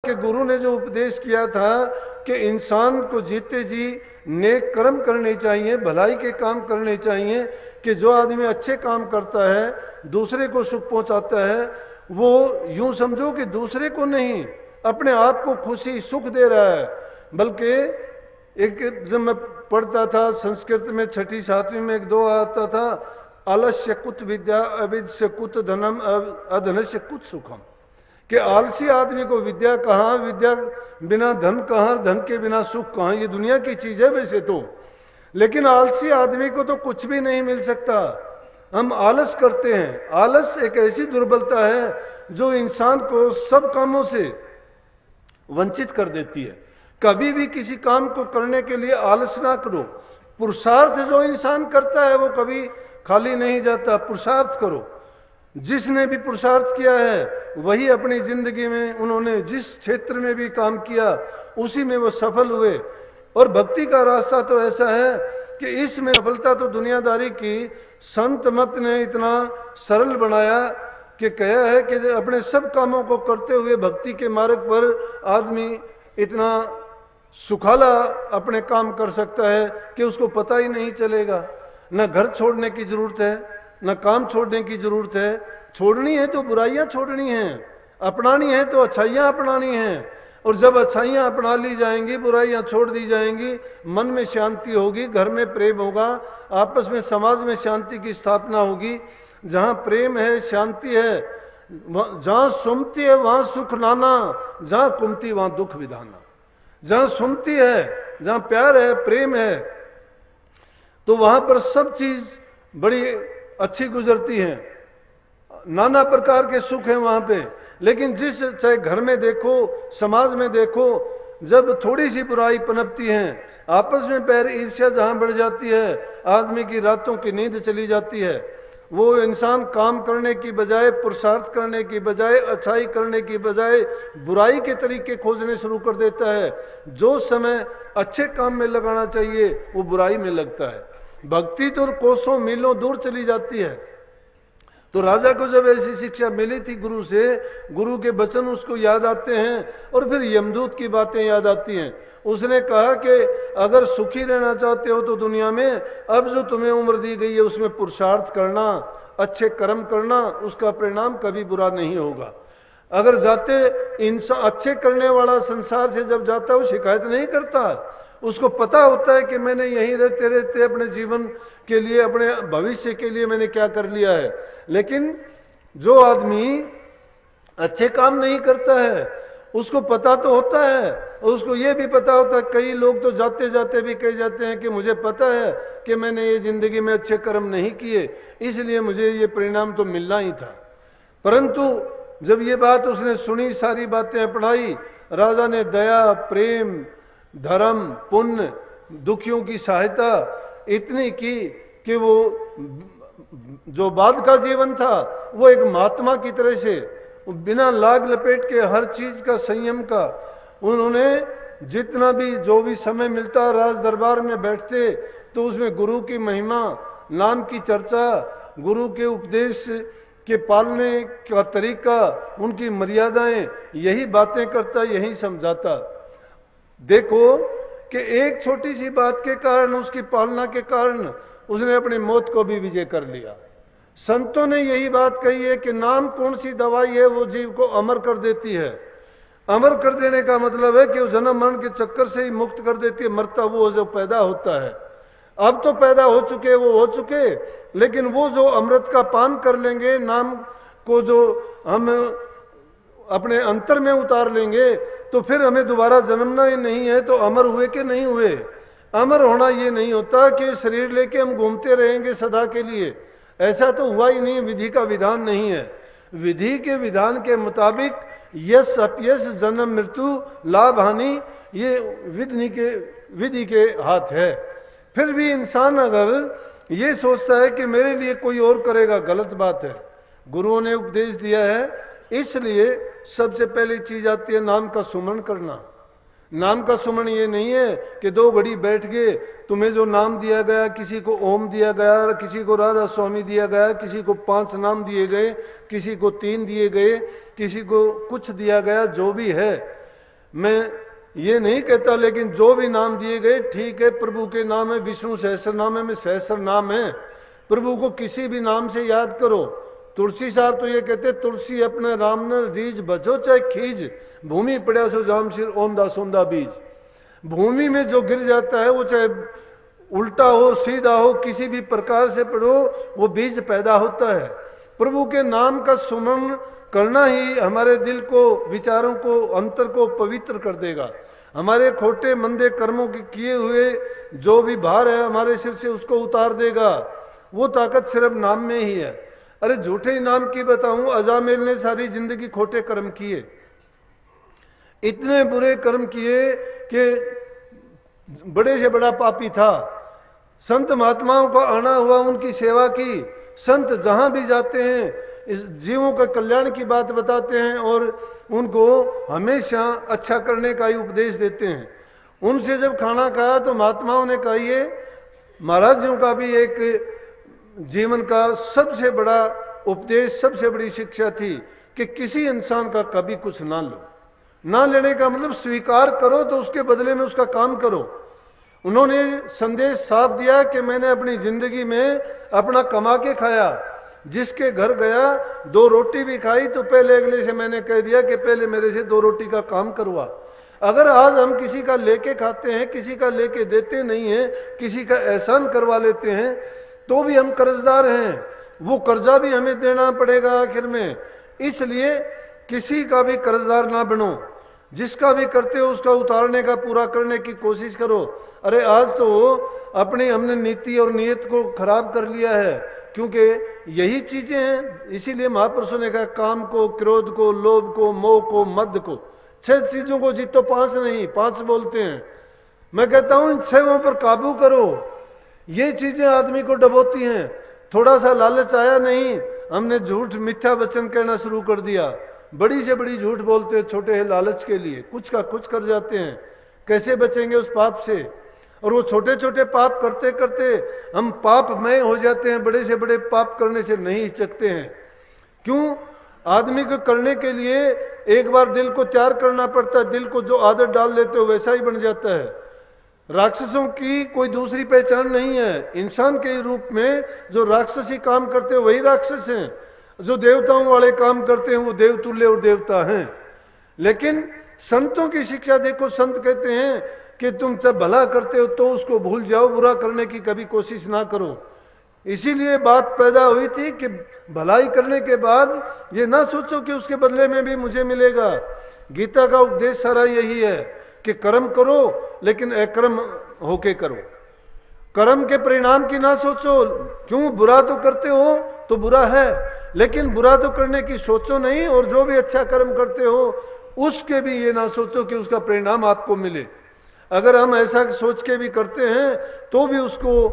के गुरु ने जो उपदेश किया था कि इंसान को जीते जी नेक कर्म करने चाहिए, भलाई के काम करने चाहिए, कि जो आदमी अच्छे काम करता है, दूसरे को सुख पहुंचाता है, वो यूं समझो कि दूसरे को नहीं, अपने आप को खुशी सुख दे रहा है। बल्कि एक जब मैं पढ़ता था संस्कृत में 6ठी 7वीं में एक दो आता था, आलस्य कुत विद्या अविद्य कुत धनम अधनस्य कुत सुखम, कि आलसी आदमी को विद्या कहाँ, विद्या बिना धन कहाँ, धन के बिना सुख कहाँ। ये दुनिया की चीज है वैसे तो, लेकिन आलसी आदमी को तो कुछ भी नहीं मिल सकता। हम आलस करते हैं। आलस एक ऐसी दुर्बलता है जो इंसान को सब कामों से वंचित कर देती है। कभी भी किसी काम को करने के लिए आलस ना करो। पुरुषार्थ जो इंसान करता है वो कभी खाली नहीं जाता। पुरुषार्थ करो। जिसने भी पुरुषार्थ किया है वही अपनी जिंदगी में उन्होंने जिस क्षेत्र में भी काम किया उसी में वो सफल हुए। और भक्ति का रास्ता तो ऐसा है कि इसमें सफलता तो दुनियादारी की संत मत ने इतना सरल बनाया कि कहा है कि अपने सब कामों को करते हुए भक्ति के मार्ग पर आदमी इतना सुखाला अपने काम कर सकता है कि उसको पता ही नहीं चलेगा। न घर छोड़ने की जरूरत है, न काम छोड़ने की जरूरत है। छोड़नी है तो बुराइयां छोड़नी है, अपनानी है तो अच्छाइयां अपनानी है। और जब अच्छाइयां अपना ली जाएंगी, बुराइयां छोड़ दी जाएंगी, मन में शांति होगी, घर में प्रेम होगा, आपस में समाज में शांति की स्थापना होगी। जहां प्रेम है, शांति है, जहां सुमति है वहां सुख नाना, जहां कुमति वहां दुख विधाना। जहां सुमति है, जहां प्यार है, प्रेम है, तो वहां पर सब चीज बड़ी अच्छी गुजरती है, नाना प्रकार के सुख हैं वहां पे। लेकिन जिस चाहे घर में देखो, समाज में देखो, जब थोड़ी सी बुराई पनपती है, आपस में पैर ईर्ष्या जहां बढ़ जाती है, आदमी की रातों की नींद चली जाती है। वो इंसान काम करने की बजाय, पुरुषार्थ करने की बजाय, अच्छाई करने की बजाय बुराई के तरीके खोजने शुरू कर देता है। जो समय अच्छे काम में लगाना चाहिए वो बुराई में लगता है। भक्ति तो कोसों मीलों दूर चली जाती है। तो राजा को जब ऐसी शिक्षा मिली थी गुरु से, गुरु के वचन उसको याद आते हैं और फिर यमदूत की बातें याद आती हैं। उसने कहा कि अगर सुखी रहना चाहते हो तो दुनिया में अब जो तुम्हें उम्र दी गई है उसमें पुरुषार्थ करना, अच्छे कर्म करना, उसका परिणाम कभी बुरा नहीं होगा। अगर जाते इंसान अच्छे करने वाला संसार से जब जाता है वो शिकायत नहीं करता। उसको पता होता है कि मैंने यहीं रहते रहते अपने जीवन के लिए, अपने भविष्य के लिए मैंने क्या कर लिया है। लेकिन जो आदमी अच्छे काम नहीं करता है उसको पता तो होता है, और उसको ये भी पता होता है, कई लोग तो जाते जाते भी कह जाते हैं कि मुझे पता है कि मैंने ये जिंदगी में अच्छे कर्म नहीं किए, इसलिए मुझे ये परिणाम तो मिलना ही था। परंतु जब ये बात उसने सुनी, सारी बातें पढ़ाई, राजा ने दया, प्रेम, धर्म, पुण्य, दुखियों की सहायता इतनी की कि वो जो बाद का जीवन था वो एक महात्मा की तरह से बिना लाग लपेट के हर चीज का संयम का, उन्होंने जितना भी जो भी समय मिलता राज दरबार में बैठते तो उसमें गुरु की महिमा, नाम की चर्चा, गुरु के उपदेश के पालने का तरीका, उनकी मर्यादाएं, यही बातें करता, यही समझाता। देखो कि एक छोटी सी बात के कारण, उसकी पालना के कारण उसने अपनी मौत को भी विजय कर लिया। संतों ने यही बात कही है कि नाम कौन सी दवाई है वो जीव को अमर कर देती है। अमर कर देने का मतलब है कि वो जन्म मरण के चक्कर से ही मुक्त कर देती है। मरता वो जो पैदा होता है, अब तो पैदा हो चुके वो हो चुके, लेकिन वो जो अमृत का पान कर लेंगे, नाम को जो हम अपने अंतर में उतार लेंगे, तो फिर हमें दोबारा जन्मना ही नहीं है। तो अमर हुए कि नहीं हुए? अमर होना ये नहीं होता कि शरीर लेके हम घूमते रहेंगे सदा के लिए, ऐसा तो हुआ ही नहीं। विधि का विधान नहीं है। विधि के विधान के मुताबिक यश अपयश, जन्म मृत्यु, लाभ हानि, ये विधि के हाथ है। फिर भी इंसान अगर ये सोचता है कि मेरे लिए कोई और करेगा, गलत बात है। गुरुओं ने उपदेश दिया है, इसलिए सबसे पहली चीज आती है नाम का सुमरण करना। नाम का सुमरण ये नहीं है कि 2 घड़ी बैठ गए, तुम्हें जो नाम दिया गया, किसी को ओम दिया गया, किसी को राधा स्वामी दिया गया, किसी को 5 नाम दिए गए, किसी को 3 दिए गए, किसी को कुछ दिया गया, जो भी है, मैं ये नहीं कहता, लेकिन जो भी नाम दिए गए ठीक है, प्रभु के नाम है, विष्णु सहस्र नाम है, में सहस्र नाम है, प्रभु को किसी भी नाम से याद करो। तुलसी साहब तो ये कहते तुलसी अपने राम ने रीज बचो चाहे खीज, भूमि पड़ा सो जाम सिर ओंदा सोंदा बीज। भूमि में जो गिर जाता है वो चाहे उल्टा हो सीधा हो किसी भी प्रकार से पढ़ो वो बीज पैदा होता है। प्रभु के नाम का सुमन करना ही हमारे दिल को, विचारों को, अंतर को पवित्र कर देगा। हमारे खोटे मंदे कर्मों के किए हुए जो भी भार है हमारे सिर से उसको उतार देगा। वो ताकत सिर्फ नाम में ही है। अरे झूठे ही नाम की बताऊं, अजामेल ने सारी जिंदगी खोटे कर्म किए, इतने बुरे कर्म किए कि बड़े से बड़ा पापी था। संत महात्माओं का आना हुआ, उनकी सेवा की। संत जहां भी जाते हैं इस जीवों का कल्याण की बात बताते हैं और उनको हमेशा अच्छा करने का ही उपदेश देते हैं। उनसे जब खाना खाया तो महात्माओं ने कहा ये महाराज जीयों का भी एक जीवन का सबसे बड़ा उपदेश, सबसे बड़ी शिक्षा थी कि किसी इंसान का कभी कुछ ना लो। ना लेने का मतलब स्वीकार करो तो उसके बदले में उसका काम करो। उन्होंने संदेश साफ दिया कि मैंने अपनी जिंदगी में अपना कमा के खाया, जिसके घर गया 2 रोटी भी खाई तो पहले अगले से मैंने कह दिया कि पहले मेरे से 2 रोटी का काम करवा। अगर आज हम किसी का लेके खाते हैं, किसी का लेके देते नहीं हैं, किसी का एहसान करवा लेते हैं तो भी हम कर्जदार हैं, वो कर्जा भी हमें देना पड़ेगा आखिर में। इसलिए किसी का भी कर्जदार ना बनो, जिसका भी करते हो उसका उतारने का पूरा करने की कोशिश करो। अरे आज तो अपनी हमने नीति और नीयत को खराब कर लिया है, क्योंकि यही चीजें हैं। इसीलिए महापुरुषों ने कहा काम को, क्रोध को, लोभ को, मोह को, मद को, 6 चीजों को जीतो, 5 नहीं, 5 बोलते हैं। मैं कहता हूं इन 6 पर काबू करो। ये चीजें आदमी को डबोती हैं। थोड़ा सा लालच आया नहीं, हमने झूठ मिथ्या वचन कहना शुरू कर दिया, बड़ी से बड़ी झूठ बोलते हैं छोटे लालच के लिए, कुछ का कुछ कर जाते हैं। कैसे बचेंगे उस पाप से? और वो छोटे छोटे पाप करते करते हम पापमय हो जाते हैं, बड़े से बड़े पाप करने से नहीं हिचकते हैं। क्यों? आदमी को करने के लिए एक बार दिल को तैयार करना पड़ता है। दिल को जो आदत डाल लेते हो वैसा ही बन जाता है। राक्षसों की कोई दूसरी पहचान नहीं है। इंसान के रूप में जो राक्षसी काम करते हैं वही राक्षस हैं, जो देवताओं वाले काम करते हैं वो देवतुल्य और देवता हैं। लेकिन संतों की शिक्षा देखो, संत कहते हैं कि तुम जब भला करते हो तो उसको भूल जाओ, बुरा करने की कभी कोशिश ना करो। इसीलिए बात पैदा हुई थी कि भलाई करने के बाद ये ना सोचो कि उसके बदले में भी मुझे मिलेगा। गीता का उपदेश सारा यही है कि कर्म करो लेकिन अकर्म होके करो। कर्म के परिणाम की ना सोचो। क्यों? बुरा तो करते हो तो बुरा है, लेकिन बुरा तो करने की सोचो नहीं, और जो भी अच्छा कर्म करते हो उसके भी ये ना सोचो कि उसका परिणाम आपको मिले। अगर हम ऐसा सोच के भी करते हैं तो भी उसको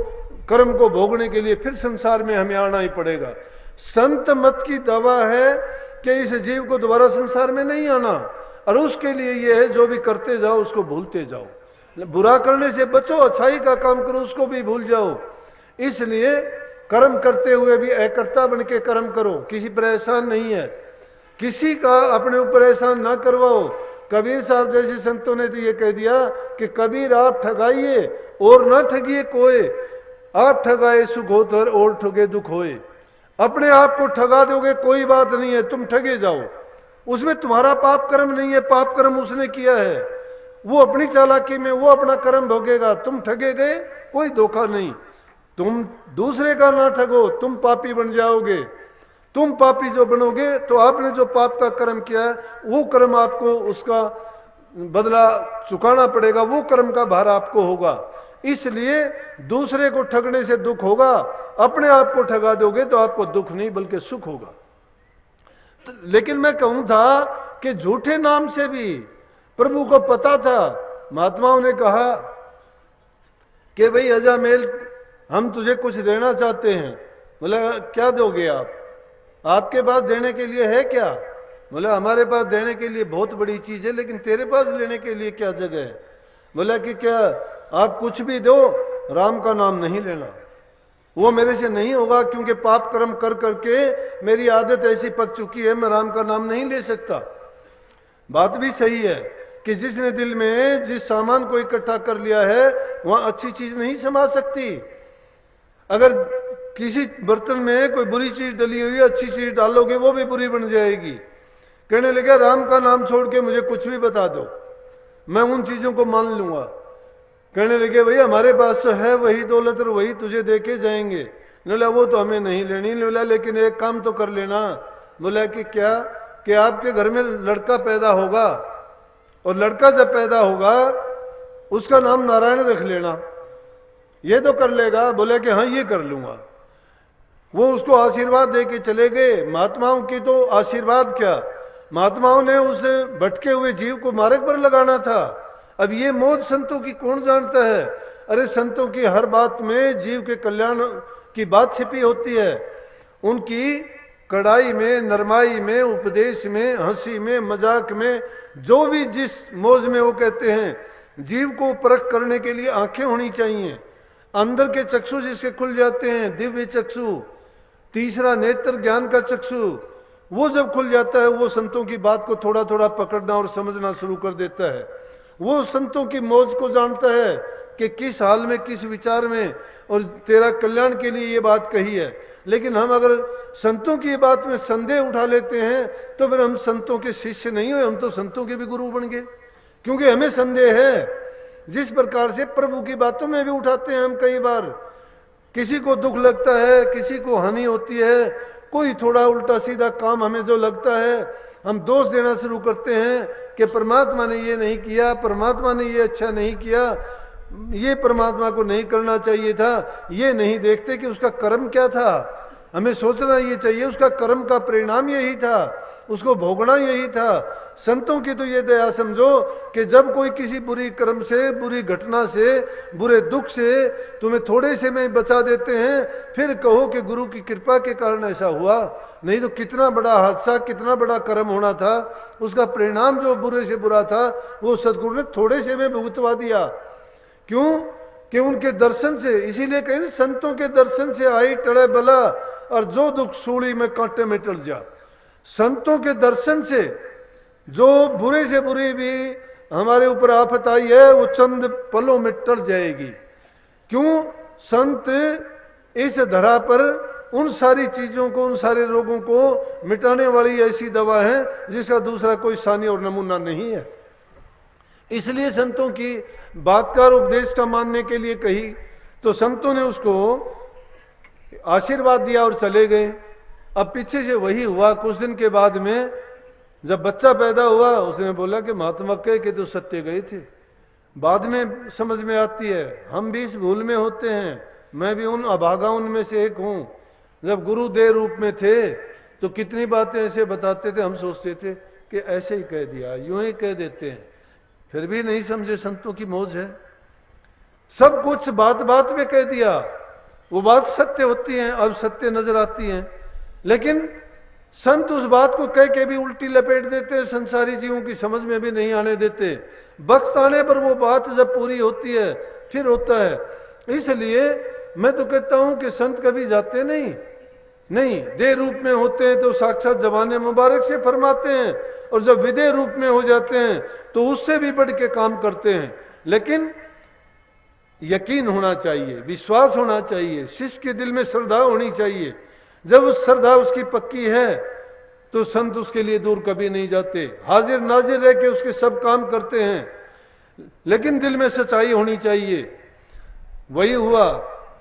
कर्म को भोगने के लिए फिर संसार में हमें आना ही पड़ेगा। संत मत की दवा है कि इस जीव को दोबारा संसार में नहीं आना, और उसके लिए यह है जो भी करते जाओ उसको भूलते जाओ। बुरा करने से बचो, अच्छाई का काम करो, उसको भी भूल जाओ। इसलिए कर्म करते हुए भी अकर्ता बन के कर्म करो। किसी पर एहसान नहीं है, किसी का अपने ऊपर एहसान ना करवाओ। कबीर साहब जैसे संतों ने तो ये कह दिया कि कबीर आप ठगाइए और न ठगिए कोई, आप ठगाए सुख हो तो और ठगे दुख होए। अपने आप को ठगा दोगे कोई बात नहीं है, तुम ठगे जाओ, उसमें तुम्हारा पाप कर्म नहीं है, पाप कर्म उसने किया है, वो अपनी चालाकी में वो अपना कर्म भोगेगा। तुम ठगे गए, कोई धोखा नहीं। तुम दूसरे का ना ठगो, तुम पापी बन जाओगे। तुम पापी जो बनोगे तो आपने जो पाप का कर्म किया है वो कर्म आपको उसका बदला चुकाना पड़ेगा, वो कर्म का भार आपको होगा। इसलिए दूसरे को ठगने से दुख होगा, अपने आप को ठगा दोगे तो आपको दुख नहीं बल्कि सुख होगा। लेकिन मैं कहूं था कि झूठे नाम से भी प्रभु को पता था। महात्माओं ने कहा कि भाई अजामेल हम तुझे कुछ देना चाहते हैं। बोला क्या दोगे आप? आपके पास देने के लिए है क्या? बोला हमारे पास देने के लिए बहुत बड़ी चीज है, लेकिन तेरे पास लेने के लिए क्या जगह है? बोला कि क्या आप कुछ भी दो, राम का नाम नहीं लेना। वो मेरे से नहीं होगा, क्योंकि पाप कर्म कर करके मेरी आदत ऐसी पक चुकी है, मैं राम का नाम नहीं ले सकता। बात भी सही है कि जिसने दिल में जिस सामान को इकट्ठा कर लिया है वहां अच्छी चीज नहीं समा सकती। अगर किसी बर्तन में कोई बुरी चीज डली हुई है, अच्छी चीज डालोगे वो भी बुरी बन जाएगी। कहने लगे राम का नाम छोड़ के मुझे कुछ भी बता दो, मैं उन चीजों को मान लूंगा। कहने लगे भैया हमारे पास तो है वही दौलत और वही तुझे देके जाएंगे। बोला वो तो हमें नहीं लेनी। बोला लेकिन एक काम तो कर लेना। बोला कि क्या? कि आपके घर में लड़का पैदा होगा और लड़का जब पैदा होगा उसका नाम नारायण रख लेना। ये तो कर लेगा? बोले कि हाँ ये कर लूंगा। वो उसको आशीर्वाद दे के चले गए। महात्माओं की तो आशीर्वाद क्या, महात्माओं ने उस भटके हुए जीव को मार्ग पर लगाना था। अब ये मौज संतों की कौन जानता है? अरे संतों की हर बात में जीव के कल्याण की बात छिपी होती है। उनकी कड़ाई में, नरमाई में, उपदेश में, हंसी में, मजाक में, जो भी जिस मौज में वो कहते हैं, जीव को परख करने के लिए आंखें होनी चाहिए। अंदर के चक्षु जिसके खुल जाते हैं, दिव्य चक्षु, तीसरा नेत्र ज्ञान का चक्षु, वो जब खुल जाता है वो संतों की बात को थोड़ा थोड़ा पकड़ना और समझना शुरू कर देता है। वो संतों की मौज को जानता है कि किस हाल में, किस विचार में और तेरा कल्याण के लिए ये बात कही है। लेकिन हम अगर संतों की बात में संदेह उठा लेते हैं तो फिर हम संतों के शिष्य नहीं हुए, हम तो संतों के भी गुरु बन गए, क्योंकि हमें संदेह है। जिस प्रकार से प्रभु की बातों में भी उठाते हैं हम कई बार, किसी को दुख लगता है, किसी को हानि होती है, कोई थोड़ा उल्टा सीधा काम हमें जो लगता है हम दोष देना शुरू करते हैं कि परमात्मा ने ये नहीं किया, परमात्मा ने ये अच्छा नहीं किया, ये परमात्मा को नहीं करना चाहिए था। ये नहीं देखते कि उसका कर्म क्या था। हमें सोचना ये चाहिए उसका कर्म का परिणाम यही था, उसको भोगना यही था। संतों की तो ये दया समझो कि जब कोई किसी बुरी कर्म से, बुरी घटना से, बुरे दुख से तुम्हें थोड़े से में बचा देते हैं, फिर कहो कि गुरु की कृपा के कारण ऐसा हुआ, नहीं तो कितना बड़ा हादसा, कितना बड़ा कर्म होना था। उसका परिणाम जो बुरे से बुरा था वो सदगुरु ने थोड़े से में भुगतवा दिया। क्यों? कि उनके दर्शन से। इसीलिए कहीं ना संतों के दर्शन से आई टड़े बला और जो दुख सूली में कांटे में टल जा। संतों के दर्शन से जो बुरे से बुरी भी हमारे ऊपर आफत आई है वो चंद पलों में टल जाएगी। क्यों? संत इस धरा पर उन सारी चीजों को, उन सारे रोगों को मिटाने वाली ऐसी दवा है जिसका दूसरा कोई सानी और नमूना नहीं है। इसलिए संतों की बातकार उपदेश का मानने के लिए कही तो संतों ने उसको आशीर्वाद दिया और चले गए। अब पीछे से वही हुआ। कुछ दिन के बाद में जब बच्चा पैदा हुआ उसने बोला कि महात्मा कह के तो सत्य गए थे। बाद में समझ में आती है, हम भी इस भूल में होते हैं। मैं भी उन अभागाओं में से एक हूं। जब गुरु देह रूप में थे तो कितनी बातें ऐसे बताते थे, हम सोचते थे कि ऐसे ही कह दिया, यूं ही कह देते हैं, फिर भी नहीं समझे संतों की मौज है। सब कुछ बात बात में कह दिया, वो बात सत्य होती है, अब सत्य नजर आती है। लेकिन संत उस बात को कह के भी उल्टी लपेट देते, संसारी जीवों की समझ में भी नहीं आने देते। वक्त आने पर वो बात जब पूरी होती है फिर होता है। इसलिए मैं तो कहता हूं कि संत कभी जाते नहीं देह रूप में होते हैं तो साक्षात जवाने मुबारक से फरमाते हैं, और जब विदेह रूप में हो जाते हैं तो उससे भी बढ़ के काम करते हैं। लेकिन यकीन होना चाहिए, विश्वास होना चाहिए, शिष्य के दिल में श्रद्धा होनी चाहिए। जब उस श्रद्धा उसकी पक्की है तो संत उसके लिए दूर कभी नहीं जाते, हाजिर नाजिर रह के उसके सब काम करते हैं। लेकिन दिल में सच्चाई होनी चाहिए। वही हुआ,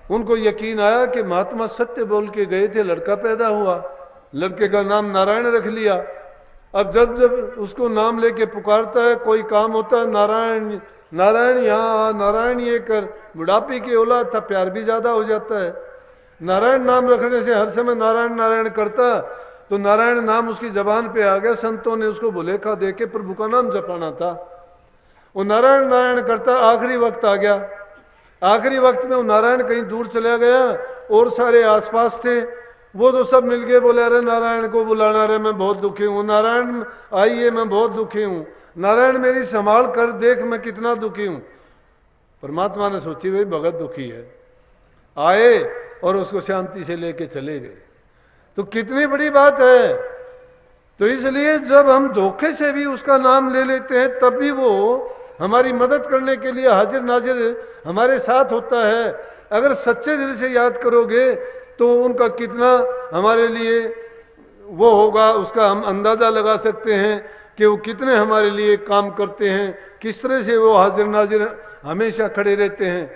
उनको यकीन आया कि महात्मा सत्य बोल के गए थे, लड़का पैदा हुआ, लड़के का नाम नारायण रख लिया। अब जब जब उसको नाम लेके पुकारता है, कोई काम होता है, नारायण नारायण यहाँ, नारायण ये कर, बुढ़ापे की औलाद था, प्यार भी ज्यादा हो जाता है। नारायण नाम रखने से हर समय नारायण नारायण करता तो नारायण नाम उसकी जबान पे आ गया। संतों ने उसको भुलेखा दे के प्रभु का नाम जपाना था। वो नारायण नारायण करता, आखिरी वक्त आ गया। आखिरी वक्त में वो नारायण कहीं दूर चला गया और सारे आसपास थे, वो तो सब मिल गए, बोले अरे नारायण को बुलाना, रे मैं बहुत दुखी हूँ, नारायण आइए मैं बहुत दुखी हूँ, नारायण मेरी संभाल कर देख मैं कितना दुखी हूँ। परमात्मा ने सोची भाई भगत दुखी है, आए और उसको शांति से लेके चले गए। तो कितनी बड़ी बात है। तो इसलिए जब हम धोखे से भी उसका नाम ले लेते हैं तब भी वो हमारी मदद करने के लिए हाजिर नाजिर हमारे साथ होता है। अगर सच्चे दिल से याद करोगे तो उनका कितना हमारे लिए वो होगा, उसका हम अंदाज़ा लगा सकते हैं कि वो कितने हमारे लिए काम करते हैं, किस तरह से वो हाजिर नाजिर हमेशा खड़े रहते हैं।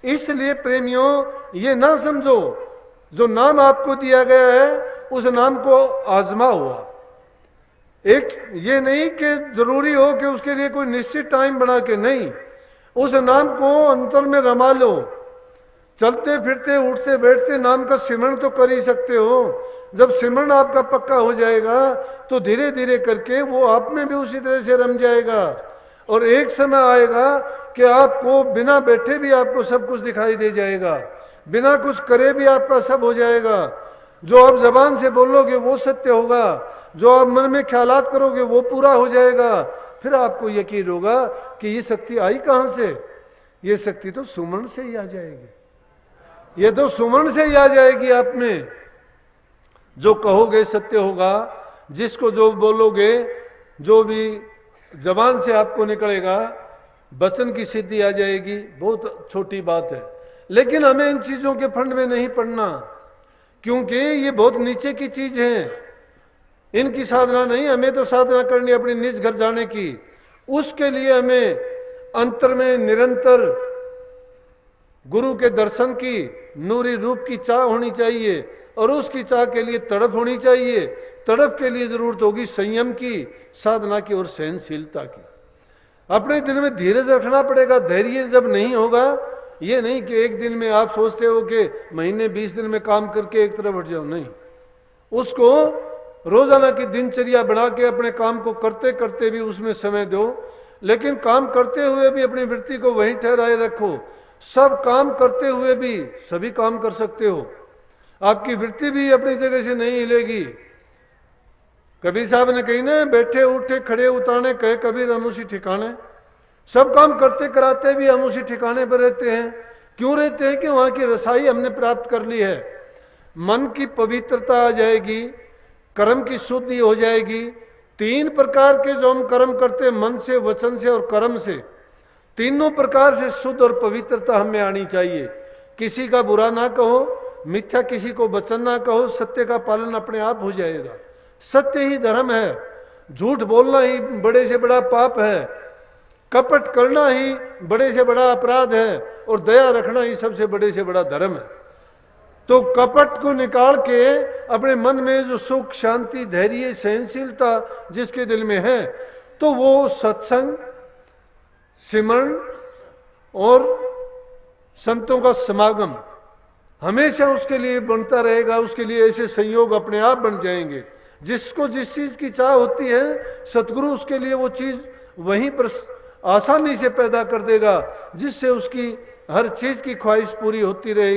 इसलिए प्रेमियों, ये ना समझो जो नाम आपको दिया गया है उस नाम को आजमा हुआ। एक ये नहीं कि जरूरी हो कि उसके लिए कोई निश्चित टाइम बना के, नहीं, उस नाम को अंतर में रमा लो। चलते फिरते उठते बैठते नाम का सिमरण तो कर ही सकते हो। जब सिमरण आपका पक्का हो जाएगा तो धीरे धीरे करके वो आप में भी उसी तरह से रम जाएगा, और एक समय आएगा कि आपको बिना बैठे भी आपको सब कुछ दिखाई दे जाएगा, बिना कुछ करे भी आपका सब हो जाएगा। जो आप जबान से बोलोगे वो सत्य होगा, जो आप मन में ख्यालात करोगे वो पूरा हो जाएगा। फिर आपको यकीन होगा कि ये शक्ति आई कहाँ से? ये शक्ति तो सुमरण से ही आ जाएगी, ये तो सुमरण से ही आ जाएगी। आप में जो कहोगे सत्य होगा, जिसको जो बोलोगे, जो भी जबान से आपको निकलेगा, वचन की सिद्धि आ जाएगी। बहुत छोटी बात है, लेकिन हमें इन चीजों के फंड में नहीं पड़ना, क्योंकि ये बहुत नीचे की चीज है। इनकी साधना नहीं, हमें तो साधना करनी अपनी निज घर जाने की। उसके लिए हमें अंतर में निरंतर गुरु के दर्शन की, नूरी रूप की चाह होनी चाहिए, और उसकी चाह के लिए तड़प होनी चाहिए। तड़प के लिए जरूरत होगी संयम की, साधना की और सहनशीलता की। अपने दिल में धीरज रखना पड़ेगा। धैर्य जब नहीं होगा, ये नहीं कि एक दिन में आप सोचते हो कि महीने 20 दिन में काम करके एक तरफ हट जाओ, नहीं, उसको रोजाना की दिनचर्या बना के अपने काम को करते करते भी उसमें समय दो, लेकिन काम करते हुए भी अपनी वृत्ति को वहीं ठहराए रखो। सब काम करते हुए भी सभी काम कर सकते हो, आपकी वृत्ति भी अपनी जगह से नहीं हिलेगी। कबीर साहब ने कही ना, बैठे उठे खड़े उतारने कहे कबीर हम उसी ठिकाने। सब काम करते कराते भी हम उसी ठिकाने पर रहते हैं। क्यों रहते हैं? कि वहां की रसाई हमने प्राप्त कर ली है। मन की पवित्रता आ जाएगी, कर्म की शुद्धि हो जाएगी। 3 प्रकार के जो हम कर्म करते हैं, मन से, वचन से और कर्म से, तीनों प्रकार से शुद्ध और पवित्रता हमें आनी चाहिए। किसी का बुरा ना कहो, मिथ्या किसी को वचन ना कहो, सत्य का पालन अपने आप हो जाएगा। सत्य ही धर्म है, झूठ बोलना ही बड़े से बड़ा पाप है, कपट करना ही बड़े से बड़ा अपराध है, और दया रखना ही सबसे बड़े से बड़ा धर्म है। तो कपट को निकाल के अपने मन में जो सुख, शांति, धैर्य, सहनशीलता जिसके दिल में है, तो वो सत्संग, सिमरण और संतों का समागम हमेशा उसके लिए बनता रहेगा। उसके लिए ऐसे संयोग अपने आप बन जाएंगे। जिसको जिस चीज की चाह होती है, सतगुरु उसके लिए वो चीज वहीं पर आसानी से पैदा कर देगा, जिससे उसकी हर चीज की ख्वाहिश पूरी होती रहेगी।